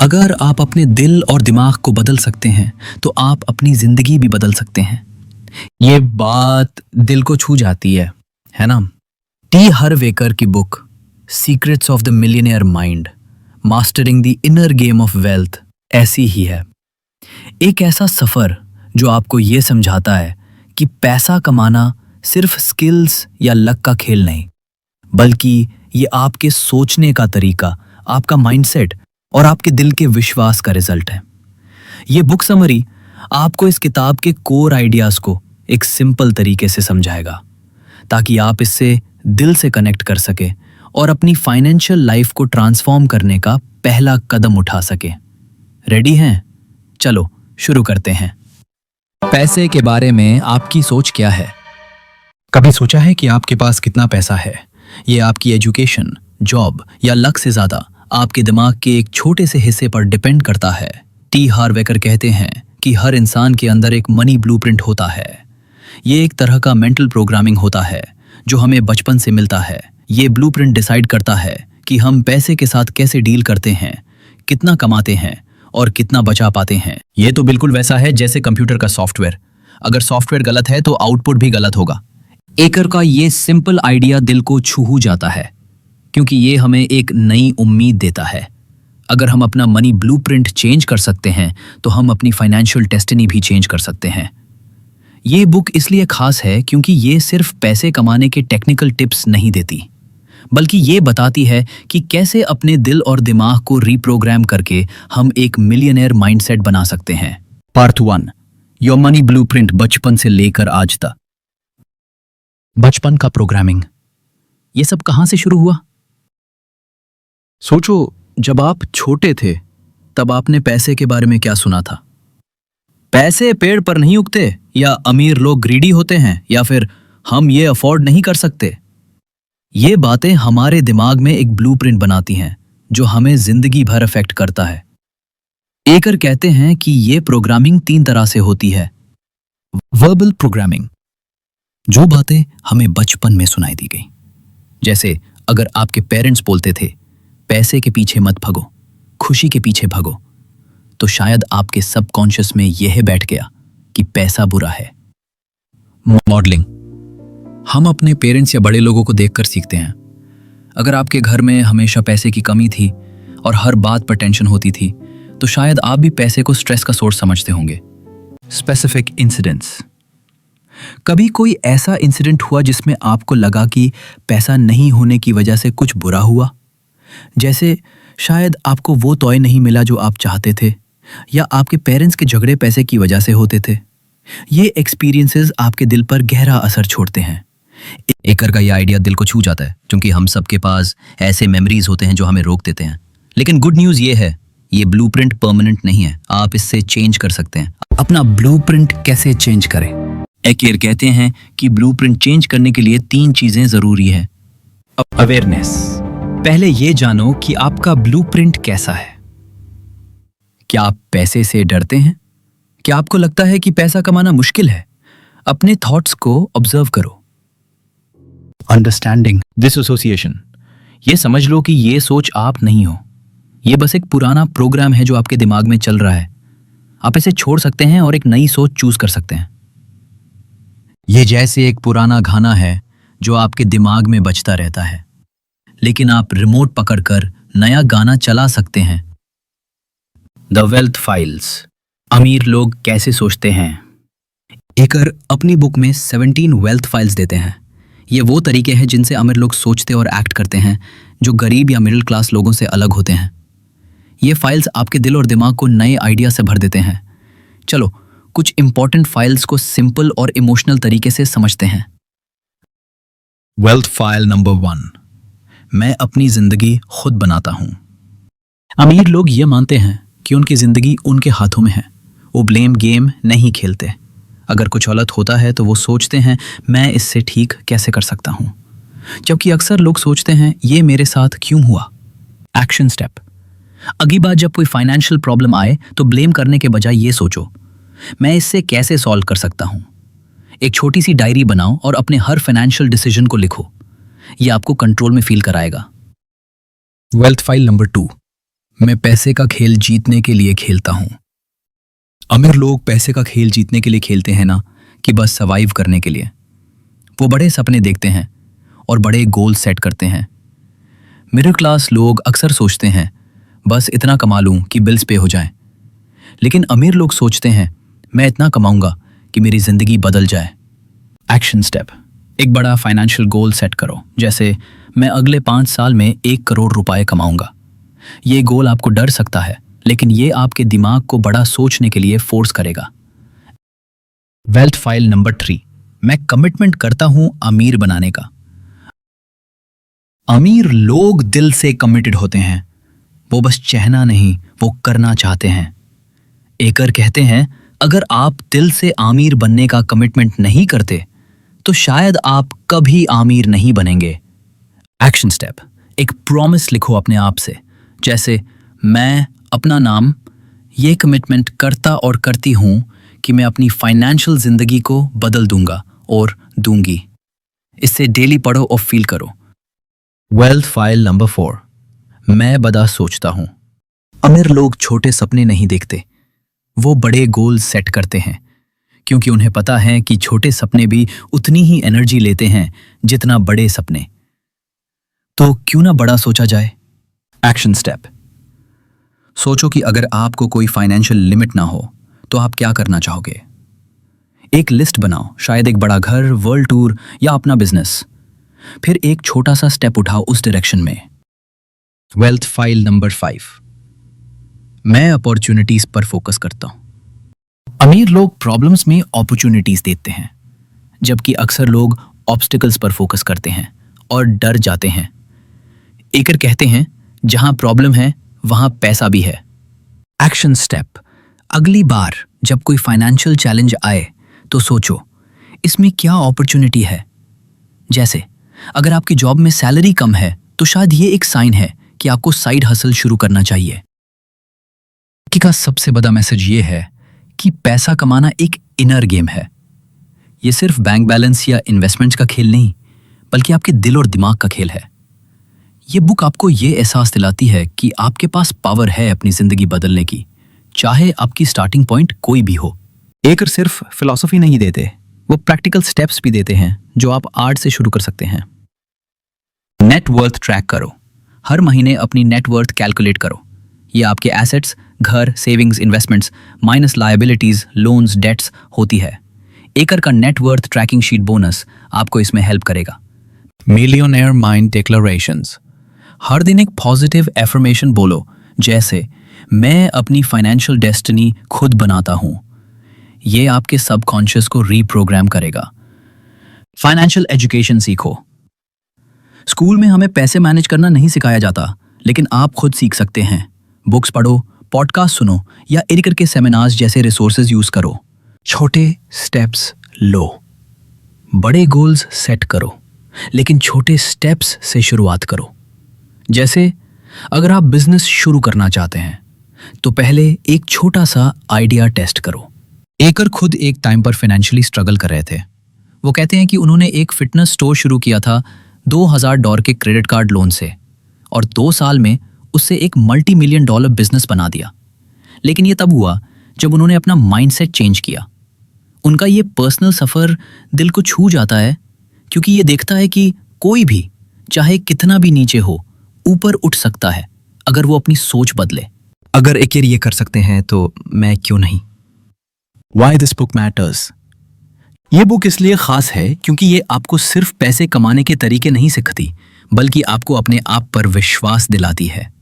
अगर आप अपने दिल और दिमाग को बदल सकते हैं तो आप अपनी जिंदगी भी बदल सकते हैं। ये बात दिल को छू जाती है ना? टी हरवेकर की book secrets of the millionaire mind, mastering the inner game of wealth ऐसी ही है। एक ऐसा सफर जो आपको ये समझाता है कि पैसा कमाना सिर्फ स्किल्स या लक का खेल नहीं, बल्कि ये आपके सोचने का तरीका, आपका माइंडसेट और आपके दिल के विश्वास का रिजल्ट है। ये बुक समरी आपको इस किताब के कोर आइडियाज को एक सिंपल तरीके से समझाएगा ताकि आप इससे दिल से कनेक्ट कर सके और अपनी फाइनेंशियल लाइफ को ट्रांसफॉर्म करने का पहला कदम उठा सके। रेडी हैं? चलो शुरू करते हैं। पैसे के बारे में आपकी सोच क्या है? कभी सोचा है कि आपके पास कितना पैसा है? ये आपकी एजुकेशन, जॉब या लक से ज्यादा आपके दिमाग के एक छोटे से हिस्से पर डिपेंड करता है। टी हार्वेकर कहते हैं कि हर इंसान के अंदर एक मनी ब्लूप्रिंट होता है। ये एक तरह का मेंटल प्रोग्रामिंग होता है जो हमें बचपन से मिलता है। ये ब्लूप्रिंट डिसाइड करता है कि हम पैसे के साथ कैसे डील करते हैं, कितना कमाते हैं और कितना बचा पाते हैं। ये तो बिल्कुल वैसा है जैसे कंप्यूटर का सॉफ्टवेयर। अगर सॉफ्टवेयर गलत है तो आउटपुट भी गलत होगा। एकर का ये सिंपल आइडिया दिल को छू जाता है क्योंकि ये हमें एक नई उम्मीद देता है। अगर हम अपना मनी ब्लूप्रिंट चेंज कर सकते हैं तो हम अपनी फाइनेंशियल डेस्टिनी भी चेंज कर सकते हैं। ये बुक इसलिए खास है क्योंकि ये सिर्फ पैसे कमाने के टेक्निकल टिप्स नहीं देती, बल्कि ये बताती है कि कैसे अपने दिल और दिमाग को रीप्रोग्राम करके हम एक मिलियनेयर माइंडसेट बना सकते हैं। पार्ट 1, योर मनी ब्लूप्रिंट बचपन से लेकर आज तक। बचपन का प्रोग्रामिंग, ये सब कहां से शुरू हुआ? सोचो, जब आप छोटे थे तब आपने पैसे के बारे में क्या सुना था? पैसे पेड़ पर नहीं उगते, या अमीर लोग ग्रीडी होते हैं, या फिर हम ये अफोर्ड नहीं कर सकते। ये बातें हमारे दिमाग में एक ब्लूप्रिंट बनाती हैं जो हमें जिंदगी भर अफेक्ट करता है। एकर कहते हैं कि ये प्रोग्रामिंग 3 तरह से होती है। वर्बल प्रोग्रामिंग, जो बातें हमें बचपन में सुनाई दी गई, जैसे अगर आपके पेरेंट्स बोलते थे पैसे के पीछे मत भगो, खुशी के पीछे भगो, तो शायद आपके सबकॉन्शियस में यह बैठ गया कि पैसा बुरा है। मॉडलिंग, हम अपने पेरेंट्स या बड़े लोगों को देखकर सीखते हैं। अगर आपके घर में हमेशा पैसे की कमी थी और हर बात पर टेंशन होती थी, तो शायद आप भी पैसे को स्ट्रेस का सोर्स समझते होंगे। स्पेसिफिक इंसिडेंट्स, कभी कोई ऐसा इंसिडेंट हुआ जिसमें आपको लगा कि पैसा नहीं होने की वजह से कुछ बुरा हुआ? जैसे शायद आपको वो टॉय नहीं मिला जो आप चाहते थे, या आपके पेरेंट्स के झगड़े पैसे की वजह से होते थे। ये एक्सपीरियंसेस आपके दिल पर गहरा असर छोड़ते हैं। एकर का ये आइडिया दिल को छू जाता है क्योंकि हम सबके पास ऐसे मेमोरीज होते हैं जो हमें रोक देते हैं। लेकिन गुड न्यूज़ ये है, ये ब्लूप्रिंट परमानेंट नहीं है, आप इससे चेंज कर सकते हैं। अपना ब्लूप्रिंट कैसे चेंज करें? एकर कहते हैं कि ब्लूप्रिंट चेंज करने के लिए 3 चीजें जरूरी है। अवेयरनेस, पहले ये जानो कि आपका ब्लूप्रिंट कैसा है। क्या आप पैसे से डरते हैं? क्या आपको लगता है कि पैसा कमाना मुश्किल है? अपने थॉट्स को ऑब्जर्व करो। अंडरस्टैंडिंग डिसोसिएशन, ये समझ लो कि ये सोच आप नहीं हो, ये बस एक पुराना प्रोग्राम है जो आपके दिमाग में चल रहा है। आप इसे छोड़ सकते हैं और एक नई सोच चूज कर सकते हैं। ये जैसे एक पुराना गाना है जो आपके दिमाग में बजता रहता है, लेकिन आप रिमोट पकड़कर नया गाना चला सकते हैं। द वेल्थ फाइल्स, अमीर लोग कैसे सोचते हैं। एकर अपनी बुक में 17 वेल्थ फाइल्स देते हैं। ये वो तरीके हैं जिनसे अमीर लोग सोचते और एक्ट करते हैं जो गरीब या मिडिल क्लास लोगों से अलग होते हैं। ये फाइल्स आपके दिल और दिमाग को नए आइडिया से भर देते हैं। चलो कुछ इंपॉर्टेंट फाइल्स को सिंपल और इमोशनल तरीके से समझते हैं। वेल्थ फाइल नंबर 1, मैं अपनी जिंदगी खुद बनाता हूं। अमीर लोग ये मानते हैं कि उनकी जिंदगी उनके हाथों में है। वो ब्लेम गेम नहीं खेलते। अगर कुछ गलत होता है तो वो सोचते हैं मैं इससे ठीक कैसे कर सकता हूं, जबकि अक्सर लोग सोचते हैं ये मेरे साथ क्यों हुआ। एक्शन स्टेप, अगली बार जब कोई फाइनेंशियल प्रॉब्लम आए तो ब्लेम करने के बजाय ये सोचो मैं इससे कैसे सॉल्व कर सकता हूं। एक छोटी सी डायरी बनाओ और अपने हर फाइनेंशियल डिसीजन को लिखो। ये आपको कंट्रोल में फील कराएगा। वेल्थ फाइल नंबर 2, मैं पैसे का खेल जीतने के लिए खेलता हूं। अमीर लोग पैसे का खेल जीतने के लिए खेलते हैं ना कि बस सर्वाइव करने के लिए। वो बड़े सपने देखते हैं और बड़े गोल सेट करते हैं। मिडिल क्लास लोग अक्सर सोचते हैं बस इतना कमा लूं कि बिल्स पे हो जाएं। लेकिन अमीर लोग सोचते हैं मैं इतना कमाऊंगा कि मेरी जिंदगी बदल जाए। Action step. एक बड़ा फाइनेंशियल गोल सेट करो, जैसे मैं अगले 5 साल में 1 करोड़ रुपए कमाऊंगा। ये गोल आपको डर सकता है, लेकिन ये आपके दिमाग को बड़ा सोचने के लिए फोर्स करेगा। Wealth file number 3। मैं कमिटमेंट करता हूं अमीर बनाने का। अमीर लोग दिल से कमिटेड होते हैं। वो बस कहना नहीं, वो करना चाहते हैं। एकर कहते हैं अगर आप दिल से अमीर बनने का कमिटमेंट नहीं करते तो शायद आप कभी अमीर नहीं बनेंगे। Action step. एक प्रॉमिस लिखो अपने आप से, जैसे मैं अपना नाम ये कमिटमेंट करता और करती हूं कि मैं अपनी फाइनेंशियल जिंदगी को बदल दूंगा और दूंगी। इससे डेली पढ़ो और फील करो। Wealth file number 4। मैं बड़ा सोचता हूं। अमीर लोग छोटे सपने नहीं देखते, वो बड़े गोल सेट करते हैं, क्योंकि उन्हें पता है कि छोटे सपने भी उतनी ही एनर्जी लेते हैं जितना बड़े सपने। तो क्यों ना बड़ा सोचा जाए। Action step. सोचो कि अगर आपको कोई फाइनेंशियल लिमिट ना हो तो आप क्या करना चाहोगे। एक लिस्ट बनाओ, शायद एक बड़ा घर, वर्ल्ड टूर या अपना बिजनेस। फिर एक छोटा सा स्टेप उठाओ उस डायरेक्शन में। Wealth file number 5। मैं अपॉर्चुनिटीज पर फोकस करता हूं। अमीर लोग प्रॉब्लम्स में अपॉर्चुनिटीज देखते हैं, जबकि अक्सर लोग ऑब्स्टिकल्स पर फोकस करते हैं और डर जाते हैं। एकर कहते हैं जहां प्रॉब्लम है वहां पैसा भी है। Action step. अगली बार जब कोई फाइनेंशियल चैलेंज आए तो सोचो इसमें क्या अपॉर्चुनिटी है। जैसे अगर आपकी जॉब में सैलरी कम है तो शायद ये एक साइन है कि आपको साइड हसल शुरू करना चाहिए। का सबसे बड़ा मैसेज ये है कि पैसा कमाना एक इनर गेम है। ये सिर्फ बैंक बैलेंस या इन्वेस्टमेंट्स का खेल नहीं, बल्कि आपके दिल और दिमाग का खेल है। ये बुक आपको ये एहसास दिलाती है कि आपके पास पावर है अपनी जिंदगी बदलने की, चाहे आपकी स्टार्टिंग पॉइंट कोई भी हो। एक सिर्फ फिलॉसफी नहीं देते, वो प्रैक्टिकल स्टेप्स भी देते हैं जो आप आज से शुरू कर सकते हैं। नेट वर्थ ट्रैक करो। हर महीने अपनी नेट वर्थ कैलकुलेट करो। ये आपके एसेट्स, घर, savings, investments minus liabilities, loans, debts होती है। एकर का net worth tracking sheet bonus आपको इसमें हेल्प करेगा। Millionaire mind declarations. हर दिन एक पॉजिटिव एफर्मेशन बोलो, जैसे मैं अपनी फाइनेंशियल डेस्टिनी खुद बनाता हूं। ये आपके सबकॉन्शियस को रीप्रोग्राम करेगा। फाइनेंशियल एजुकेशन सीखो। स्कूल में हमें पैसे मैनेज करना नहीं सिखाया जाता, लेकिन आप खुद सीख सकते हैं। बुक्स पढ़ो, पॉडकास्ट सुनो या एरिकर के सेमिनार्स जैसे रिसोर्सेज यूज करो। छोटे स्टेप्स लो, बड़े गोल्स सेट करो, लेकिन छोटे स्टेप्स से शुरुआत करो। जैसे अगर आप बिजनेस शुरू करना चाहते हैं तो पहले एक छोटा सा आइडिया टेस्ट करो। एकर खुद एक टाइम पर फाइनेंशियली स्ट्रगल कर रहे थे। वो कहते हैं कि उन्होंने एक फिटनेस स्टोर शुरू किया था $2000 के क्रेडिट कार्ड लोन से, और 2 साल में उससे एक $multi-million बिजनेस बना दिया। लेकिन ये तब हुआ जब उन्होंने अपना माइंडसेट चेंज किया। उनका ये पर्सनल सफ़र दिल को छू जाता है, क्योंकि ये देखता है कि कोई भी चाहे कितना भी नीचे हो ऊपर उठ सकता है अगर वो अपनी सोच बदले। अगर एक ये कर सकते हैं तो मैं क्यों नहीं। Why this book matters। ये बुक इसलिए खास है क्योंकि ये आपको सिर्फ पैसे कमाने के तरीके नहीं सिखाती, बल्कि आपको अपने आप पर विश्वास दिलाती है।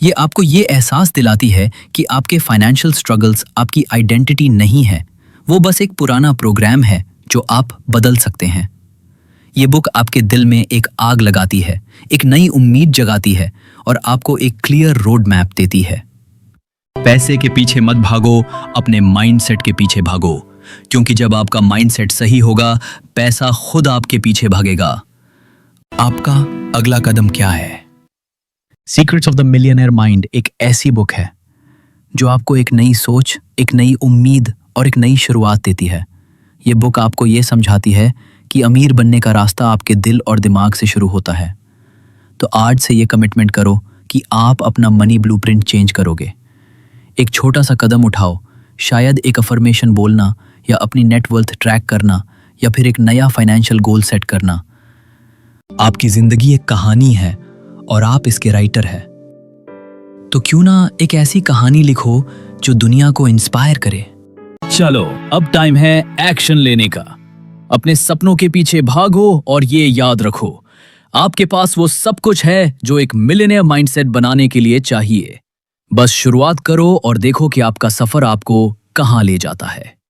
ये आपको ये एहसास दिलाती है कि आपके फाइनेंशियल स्ट्रगल्स आपकी आइडेंटिटी नहीं है, वो बस एक पुराना प्रोग्राम है जो आप बदल सकते हैं। ये बुक आपके दिल में एक आग लगाती है, एक नई उम्मीद जगाती है और आपको एक क्लियर रोड मैप देती है। पैसे के पीछे मत भागो, अपने माइंडसेट के पीछे भागो, क्योंकि जब आपका माइंडसेट सही होगा, पैसा खुद आपके पीछे भागेगा। आपका अगला कदम क्या है? Secrets of the millionaire mind एक ऐसी बुक है जो आपको एक नई सोच, एक नई उम्मीद और एक नई शुरुआत देती है। ये बुक आपको ये समझाती है कि अमीर बनने का रास्ता आपके दिल और दिमाग से शुरू होता है। तो आज से ये कमिटमेंट करो कि आप अपना मनी ब्लूप्रिंट चेंज करोगे। एक छोटा सा कदम उठाओ, शायद एक अफर्मेशन बोलना या अपनी नेटवर्थ ट्रैक करना या फिर एक नया फाइनेंशियल गोल सेट करना। आपकी जिंदगी एक कहानी है और आप इसके राइटर हैं। तो क्यों ना एक ऐसी कहानी लिखो जो दुनिया को इंस्पायर करे। चलो अब टाइम है एक्शन लेने का। अपने सपनों के पीछे भागो और ये याद रखो, आपके पास वो सब कुछ है जो एक मिलियनेयर माइंडसेट बनाने के लिए चाहिए। बस शुरुआत करो और देखो कि आपका सफर आपको कहां ले जाता है।